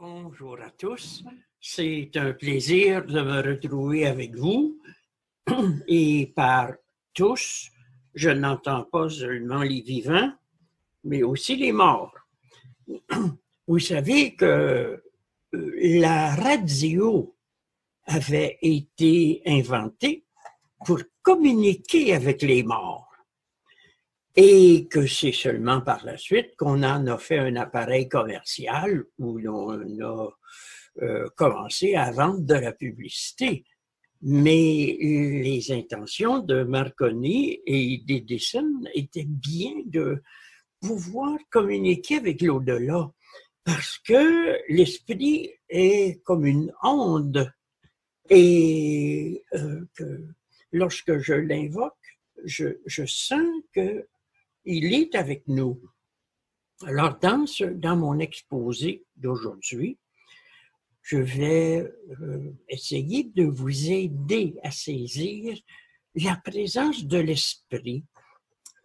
Bonjour à tous, c'est un plaisir de me retrouver avec vous et par tous, je n'entends pas seulement les vivants, mais aussi les morts. Vous savez que la radio avait été inventée pour communiquer avec les morts et que c'est seulement par la suite qu'on en a fait un appareil commercial où l'on a commencé à vendre de la publicité. Mais les intentions de Marconi et d'Edison étaient bien de pouvoir communiquer avec l'au-delà, parce que l'esprit est comme une onde et que lorsque je l'invoque, je sens qu'il est avec nous. Alors, dans mon exposé d'aujourd'hui, je vais essayer de vous aider à saisir la présence de l'esprit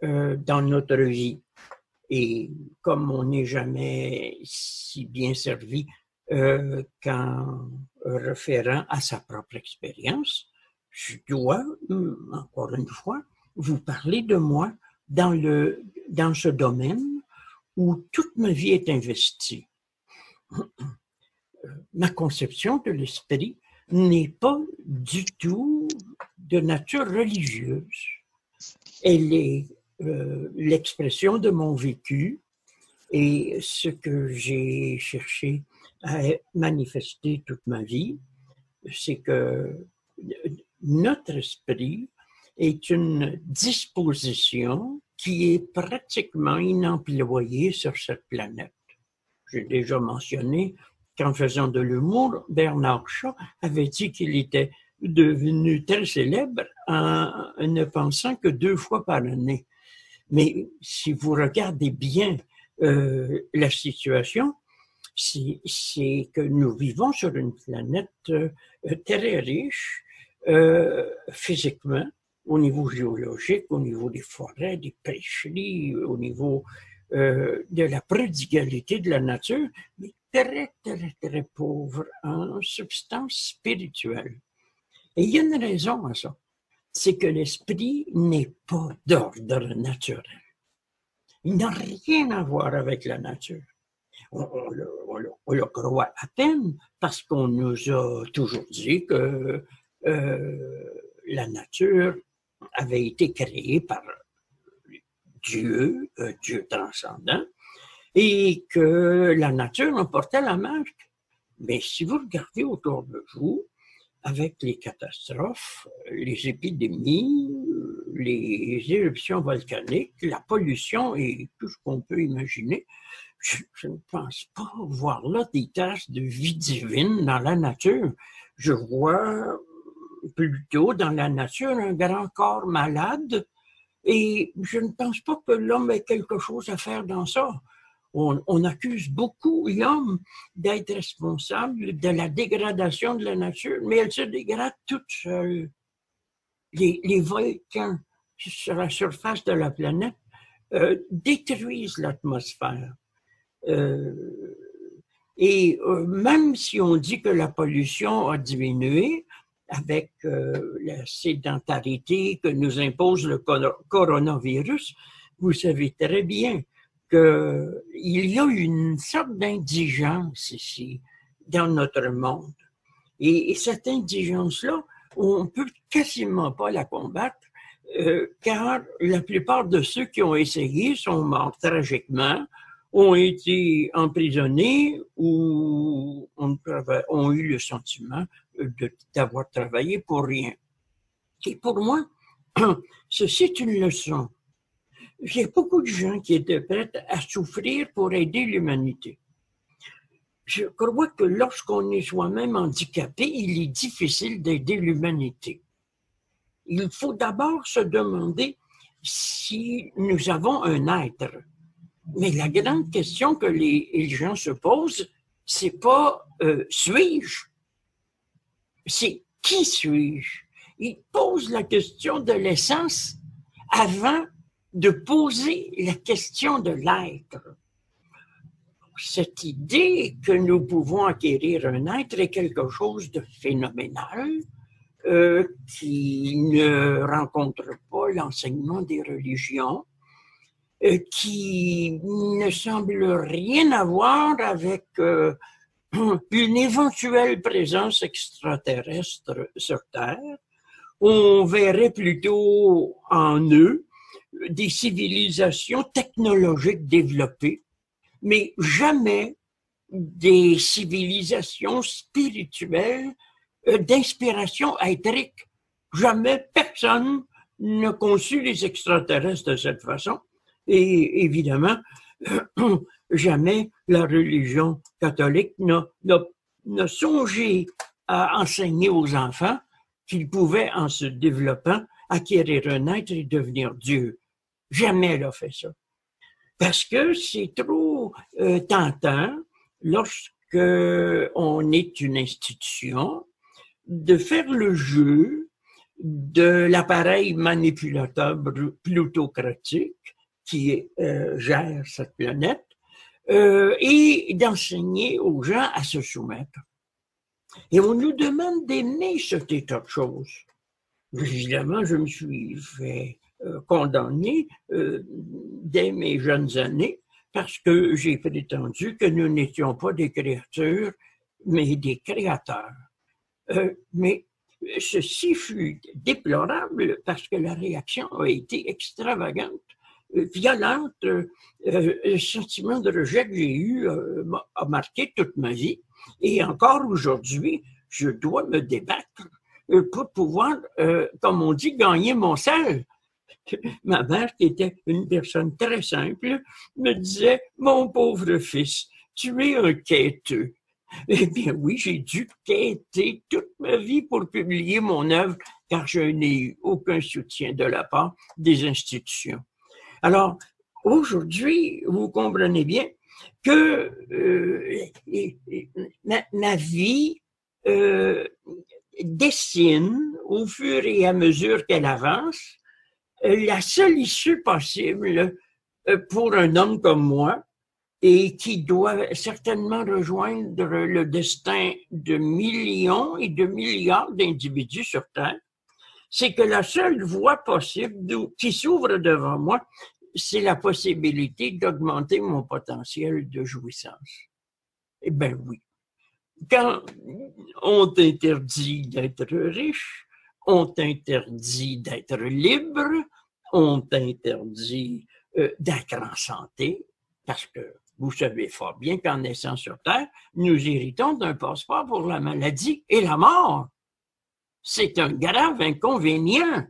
dans notre vie. Et comme on n'est jamais si bien servi qu'en référant à sa propre expérience, je dois, encore une fois, vous parler de moi dans ce domaine où toute ma vie est investie. Ma conception de l'esprit n'est pas du tout de nature religieuse. Elle est l'expression de mon vécu et ce que j'ai cherché à manifester toute ma vie, c'est que notre esprit est une disposition qui est pratiquement inemployée sur cette planète. J'ai déjà mentionné qu'en faisant de l'humour, Bernard Shaw avait dit qu'il était devenu très célèbre en ne pensant que 2 fois par année. Mais si vous regardez bien la situation, c'est que nous vivons sur une planète très riche physiquement, au niveau géologique, au niveau des forêts, des pêcheries, au niveau de la prodigalité de la nature, mais très, très, très pauvre en substance spirituelle. Et il y a une raison à ça. C'est que l'esprit n'est pas d'ordre naturel. Il n'a rien à voir avec la nature. On le croit à peine parce qu'on nous a toujours dit que la nature avait été créée par Dieu, Dieu transcendant, et que la nature en portait la marque. Mais si vous regardez autour de vous, avec les catastrophes, les épidémies, les éruptions volcaniques, la pollution et tout ce qu'on peut imaginer, je ne pense pas voir là des traces de vie divine dans la nature. Je vois plutôt dans la nature un grand corps malade et je ne pense pas que l'homme ait quelque chose à faire dans ça. On accuse beaucoup l'homme d'être responsable de la dégradation de la nature, mais elle se dégrade toute seule. Les volcans sur la surface de la planète détruisent l'atmosphère. Même si on dit que la pollution a diminué avec la sédentarité que nous impose le coronavirus, vous savez très bien qu'il y a une sorte d'indigence ici, dans notre monde. Et cette indigence-là, on ne peut quasiment pas la combattre, car la plupart de ceux qui ont essayé sont morts tragiquement, ont été emprisonnés ou ont eu le sentiment d'avoir travaillé pour rien. Et pour moi, ceci est une leçon. Il y a beaucoup de gens qui étaient prêts à souffrir pour aider l'humanité. Je crois que lorsqu'on est soi-même handicapé, il est difficile d'aider l'humanité. Il faut d'abord se demander si nous avons un être. Mais la grande question que les gens se posent, c'est pas suis-je, c'est qui suis-je? Ils posent la question de l'essence avant de poser la question de l'être. cette idée que nous pouvons acquérir un être est quelque chose de phénoménal qui ne rencontre pas l'enseignement des religions, qui ne semble rien avoir avec une éventuelle présence extraterrestre sur Terre. On verrait plutôt en eux des civilisations technologiques développées, mais jamais des civilisations spirituelles d'inspiration éthérique. Jamais personne n'a conçu les extraterrestres de cette façon. Et évidemment, jamais la religion catholique n'a songé à enseigner aux enfants qu'ils pouvaient, en se développant, acquérir un être et devenir Dieu. Jamais elle a fait ça. Parce que c'est trop tentant, lorsqu'on est une institution, de faire le jeu de l'appareil manipulateur plutocratique qui gère cette planète et d'enseigner aux gens à se soumettre. Et on nous demande d'aimer cet état de choses. Évidemment, je me suis fait condamner dès mes jeunes années parce que j'ai prétendu que nous n'étions pas des créatures, mais des créateurs. Mais ceci fut déplorable parce que la réaction a été extravagante, violente. Le sentiment de rejet que j'ai eu a marqué toute ma vie. Et encore aujourd'hui, je dois me débattre pour pouvoir, comme on dit, gagner mon sel. Ma mère, qui était une personne très simple, me disait « Mon pauvre fils, tu es un quêteux. » Eh bien oui, j'ai dû quêter toute ma vie pour publier mon œuvre, car je n'ai eu aucun soutien de la part des institutions. Alors, aujourd'hui, vous comprenez bien que ma vie dessine, au fur et à mesure qu'elle avance, la seule issue possible pour un homme comme moi, et qui doit certainement rejoindre le destin de millions et de milliards d'individus sur Terre, c'est que la seule voie possible qui s'ouvre devant moi, c'est la possibilité d'augmenter mon potentiel de jouissance. Eh bien oui. Quand on t'interdit d'être riche, on t'interdit d'être libre, on t'interdit d'être en santé, parce que vous savez fort bien qu'en naissant sur Terre, nous héritons d'un passeport pour la maladie et la mort. C'est un grave inconvénient.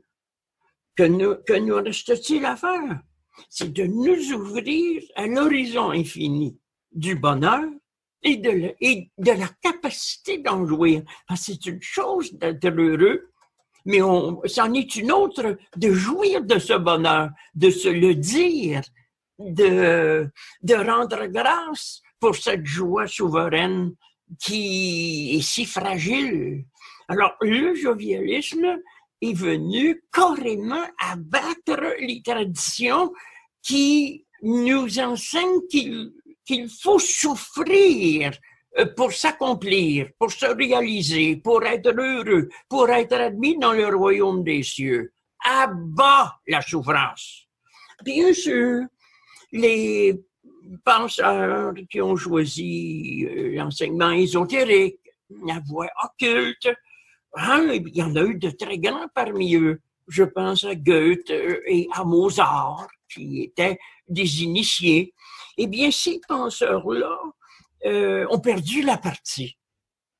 Que nous reste-t-il à faire? C'est de nous ouvrir à l'horizon infini du bonheur et de la capacité d'en jouir. Parce que c'est une chose d'être heureux, mais c'en est une autre de jouir de ce bonheur, de se le dire, de rendre grâce pour cette joie souveraine qui est si fragile. Alors, le jovialisme est venu carrément abattre les traditions qui nous enseignent qu'il faut souffrir pour s'accomplir, pour se réaliser, pour être heureux, pour être admis dans le royaume des cieux. À bas la souffrance. Bien sûr, les penseurs qui ont choisi l'enseignement ésotérique, la voie occulte, il y en a eu de très grands parmi eux. Je pense à Goethe et à Mozart, qui étaient des initiés. Eh bien, ces penseurs-là ont perdu la partie.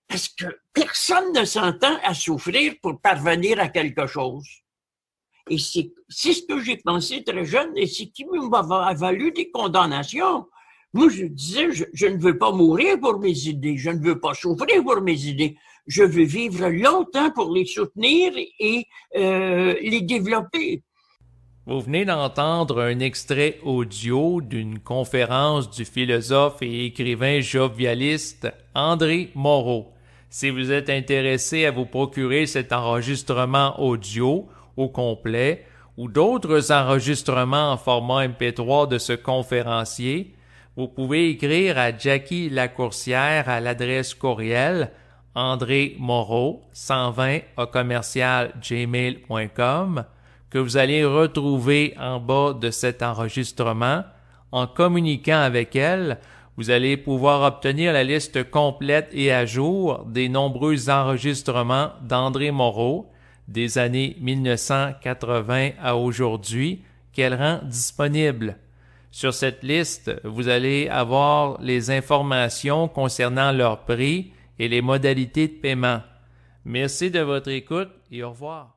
Parce que personne ne s'entend à souffrir pour parvenir à quelque chose. Et c'est ce que j'ai pensé très jeune et c'est qui m'a valu des condamnations. Moi, je disais, je ne veux pas mourir pour mes idées, je ne veux pas souffrir pour mes idées. Je veux vivre longtemps pour les soutenir et les développer. Vous venez d'entendre un extrait audio d'une conférence du philosophe et écrivain jovialiste André Moreau. Si vous êtes intéressé à vous procurer cet enregistrement audio au complet ou d'autres enregistrements en format MP3 de ce conférencier, Vous pouvez écrire à Jackie Lacourcière à l'adresse courriel André Moreau 120@gmail.com que vous allez retrouver en bas de cet enregistrement. En communiquant avec elle, vous allez pouvoir obtenir la liste complète et à jour des nombreux enregistrements d'André Moreau des années 1980 à aujourd'hui qu'elle rend disponible. Sur cette liste, vous allez avoir les informations concernant leur prix et les modalités de paiement. Merci de votre écoute et au revoir.